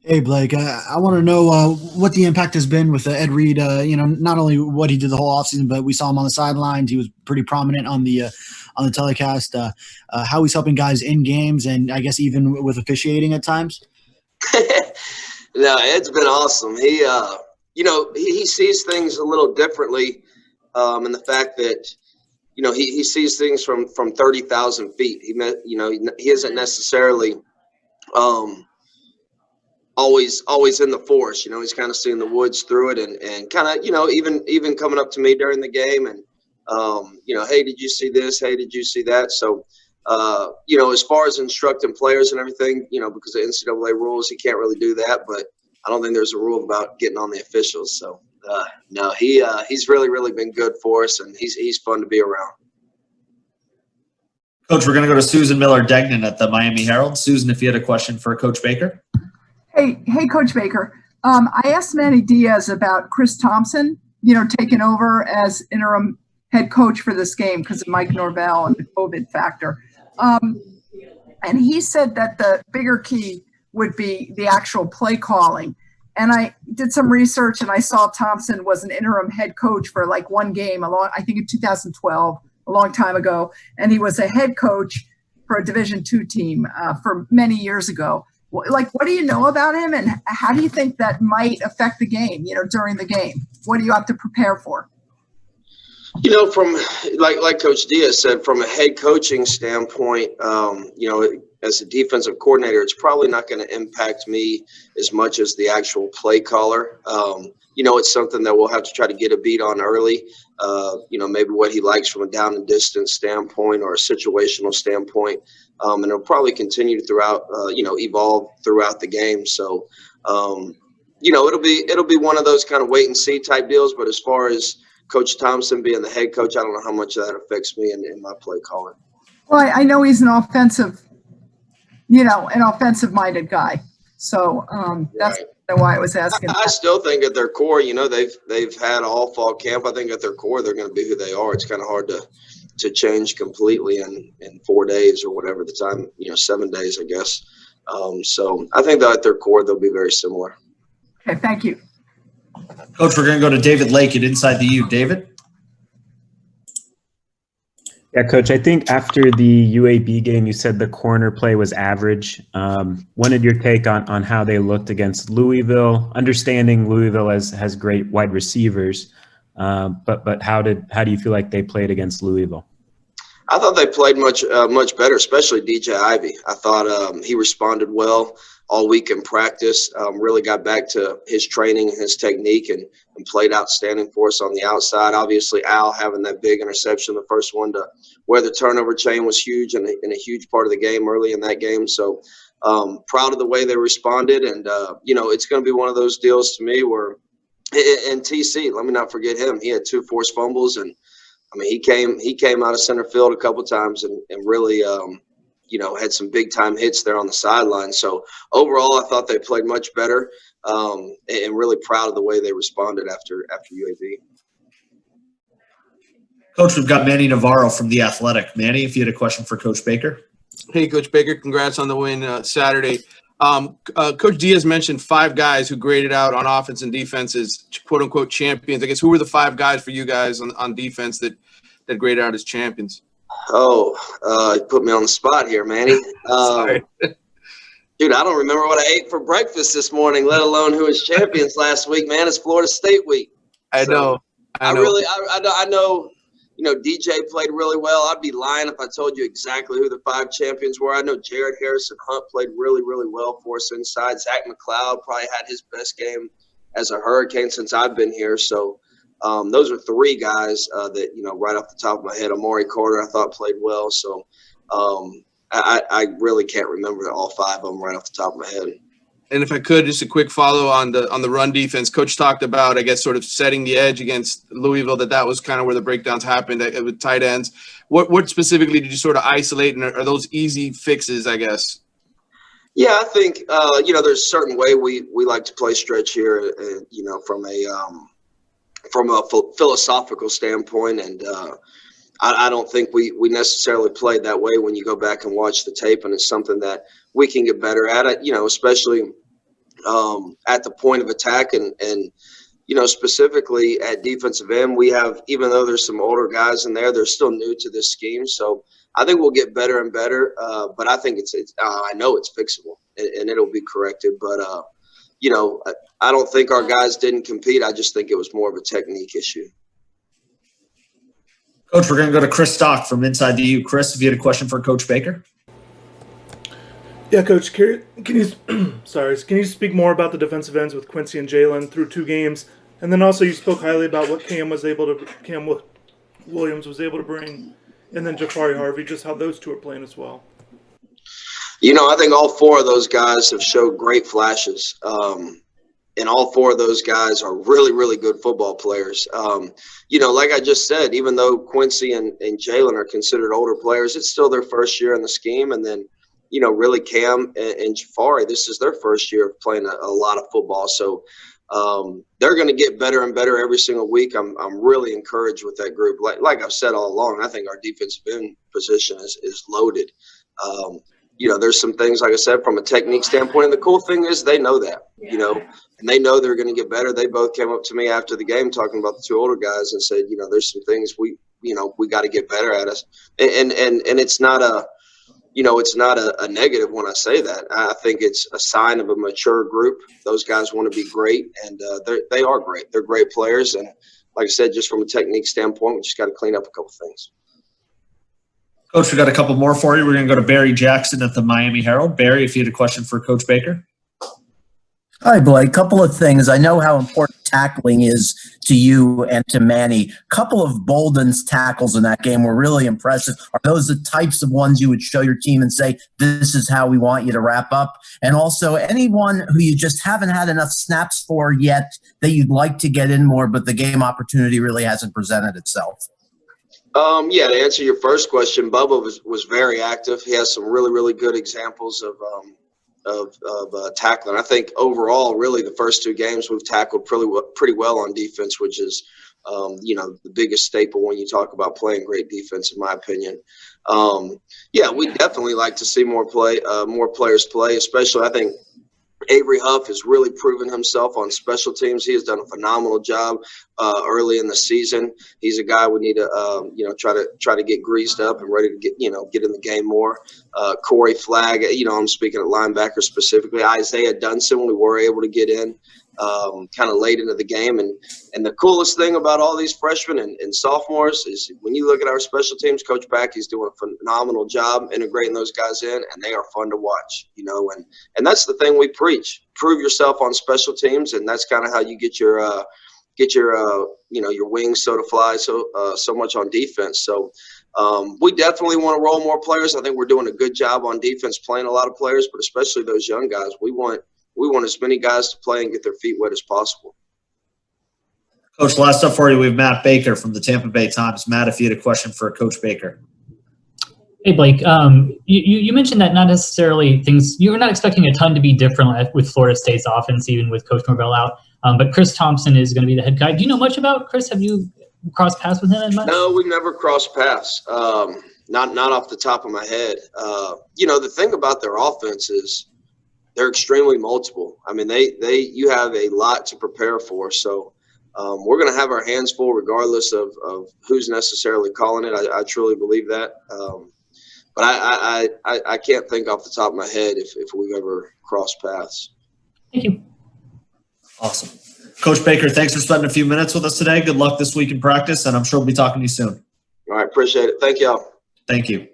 Hey Blake, I want to know what the impact has been with Ed Reed. Not only what he did the whole offseason, but we saw him on the sidelines. He was pretty prominent on the telecast. How he's helping guys in games, and I guess even with officiating at times. No, Ed's been awesome. He sees things a little differently, in the fact that he sees things from 30,000 feet. He isn't necessarily always in the forest. He's kind of seeing the woods through it, and kind of even coming up to me during the game and hey, did you see this? Hey, did you see that? So as far as instructing players and everything, because of NCAA rules, he can't really do that. But I don't think there's a rule about getting on the officials. So no, he's really been good for us, and he's fun to be around. Coach, we're going to go to Susan Miller-Degnan at the Miami Herald. Susan, if you had a question for Coach Baker. Hey, Coach Baker. I asked Manny Diaz about Chris Thompson, taking over as interim head coach for this game because of Mike Norvell and the COVID factor. And he said that the bigger key would be the actual play calling. And I did some research, and I saw Thompson was an interim head coach for like one game, I think in 2012, a long time ago. And he was a head coach for a Division II team for many years ago. Like, what do you know about him, and how do you think that might affect the game, during the game? What do you have to prepare for? From like Coach Diaz said, from a head coaching standpoint, as a defensive coordinator, it's probably not going to impact me as much as the actual play caller. It's something that we'll have to try to get a beat on early. Maybe what he likes from a down and distance standpoint or a situational standpoint. And it'll probably continue throughout, evolve throughout the game. So, it'll be one of those kind of wait and see type deals. But as far as Coach Thompson being the head coach, I don't know how much that affects me in my play calling. Well, I know he's an offensive-minded guy. So that's right. Why I was asking. I still think at their core, they've had all fall camp. I think at their core, they're going to be who they are. It's kind of hard to change completely in 4 days or whatever the time, 7 days, I guess. So I think that at their core, they'll be very similar. Okay, thank you. Coach, we're going to go to David Lake at InsideTheU. David? Yeah, Coach, I think after the UAB game, you said the corner play was average. Wanted your take on how they looked against Louisville, understanding Louisville has great wide receivers, but how do you feel like they played against Louisville? I thought they played much better, especially DJ Ivey. I thought he responded well all week in practice, really got back to his training and his technique and played outstanding for us on the outside. Obviously, Al having that big interception, the first one to where the turnover chain was huge and a huge part of the game early in that game. So proud of the way they responded. And, it's going to be one of those deals to me where – and TC, let me not forget him. He had 2 forced fumbles, and he came out of center field a couple times and really, had some big time hits there on the sideline. So overall, I thought they played much better, and really proud of the way they responded after UAB. Coach, we've got Manny Navarro from The Athletic. Manny, if you had a question for Coach Baker. Hey, Coach Baker, congrats on the win Saturday. Coach Diaz mentioned 5 guys who graded out on offense and defense as quote-unquote champions. I guess who were the 5 guys for you guys on defense that graded out as champions? Oh, you put me on the spot here, Manny. Sorry. Dude, I don't remember what I ate for breakfast this morning, let alone who was champions last week, man. It's Florida State week. I know. I know, DJ played really well. I'd be lying if I told you exactly who the 5 champions were. I know Jared Harrison Hunt played really, really well for us inside. Zach McLeod probably had his best game as a Hurricane since I've been here. So those are 3 guys that, right off the top of my head. Amari Carter, I thought, played well. So I really can't remember all 5 of them right off the top of my head. And if I could, just a quick follow on the run defense. Coach talked about, I guess, sort of setting the edge against Louisville, that was kind of where the breakdowns happened with tight ends. What specifically did you sort of isolate, and are those easy fixes, I guess? Yeah, I think, there's a certain way we like to play stretch here, from a philosophical standpoint. And I don't think we necessarily played that way when you go back and watch the tape, and it's something that we can get better at it, especially at the point of attack, and specifically at defensive end, we have, even though there's some older guys in there, they're still new to this scheme. So I think we'll get better and better. But I think I know it's fixable, and it'll be corrected. But I don't think our guys didn't compete. I just think it was more of a technique issue. Coach, we're going to go to Chris Stock from InsideTheU. Chris, if you had a question for Coach Baker. Yeah, Coach, can you speak more about the defensive ends with Quincy and Jalen through 2 games? And then also you spoke highly about what Cam Williams was able to bring, and then Jafari Harvey, just how those 2 are playing as well. I think all 4 of those guys have showed great flashes. And all 4 of those guys are really, really good football players. Like I just said, even though Quincy and Jalen are considered older players, it's still their first year in the scheme. And then, really Cam and Jafari, this is their first year of playing a lot of football. So they're going to get better and better every single week. I'm really encouraged with that group. Like I've said all along, I think our defensive end position is loaded. There's some things, like I said, from a technique standpoint. And the cool thing is they know that, and they know they're going to get better. They both came up to me after the game talking about the 2 older guys and said, there's some things we got to get better at us. And it's not a negative when I say that. I think it's a sign of a mature group. Those guys want to be great, and they are great. They're great players. And like I said, just from a technique standpoint, we just got to clean up a couple things. Coach, we got a couple more for you. We're going to go to Barry Jackson at the Miami Herald. Barry, if you had a question for Coach Baker. Hi, Blake. Couple of things. I know how important tackling is to you and to Manny. Couple of Bolden's tackles in that game were really impressive. Are those the types of ones you would show your team and say, this is how we want you to wrap up? And also, anyone who you just haven't had enough snaps for yet that you'd like to get in more, but the game opportunity really hasn't presented itself? To answer your first question, Bubba was very active. He has some really, really good examples of tackling. I think overall, really, the first 2 games we've tackled pretty well on defense, which is, the biggest staple when you talk about playing great defense, in my opinion. We definitely like to see more players play, especially I think Avery Huff has really proven himself on special teams. He has done a phenomenal job early in the season. He's a guy we need to try to get greased up and ready to get in the game more. Corey Flagg, I'm speaking at linebacker specifically. Isaiah Dunson, we were able to get in kind of late into the game. And the coolest thing about all these freshmen and sophomores is when you look at our special teams, Coach Backey's doing a phenomenal job integrating those guys in, and they are fun to watch, and that's the thing we preach. Prove yourself on special teams, and that's kind of how you get your wings so to fly so much on defense. So we definitely want to roll more players. I think we're doing a good job on defense, playing a lot of players, but especially those young guys. We want as many guys to play and get their feet wet as possible. Coach, last up for you, we have Matt Baker from the Tampa Bay Times. Matt, if you had a question for Coach Baker. Hey, Blake, you mentioned that not necessarily you were not expecting a ton to be different with Florida State's offense, even with Coach Norvell out. But Chris Thompson is going to be the head guy. Do you know much about Chris? Have you crossed paths with him much? No, we've never crossed paths. Not off the top of my head. The thing about their offense is they're extremely multiple. I mean, you have a lot to prepare for. So we're going to have our hands full regardless of who's necessarily calling it. I truly believe that. But I can't think off the top of my head if we've ever crossed paths. Thank you. Awesome. Coach Baker, thanks for spending a few minutes with us today. Good luck this week in practice, and I'm sure we'll be talking to you soon. All right. Appreciate it. Thank y'all. Thank you.